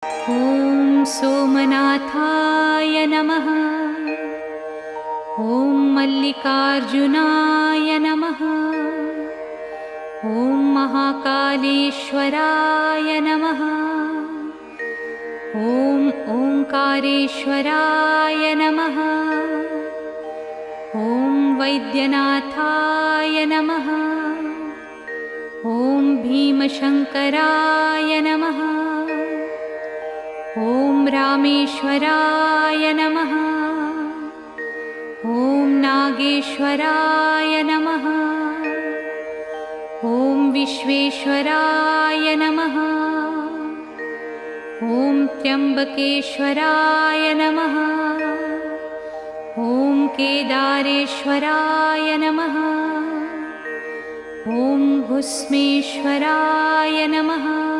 ॐ सोमनाथाय नमः। ॐ मल्लिकार्जुनाय नमः। ॐ महाकालेश्वराय नमः। ॐ ओंकारेश्वराय नमः। ॐ वैद्यनाथाय नमः। ॐ भीमशंकराय नमः। ॐ रामेश्वराय नमः। ॐ नागेश्वराय नमः। ॐ विश्वेश्वराय नमः। ॐ त्र्यंबकेश्वराय नमः। ॐ केदारेश्वराय नमः। ॐ भुस्मेश्वराय नमः।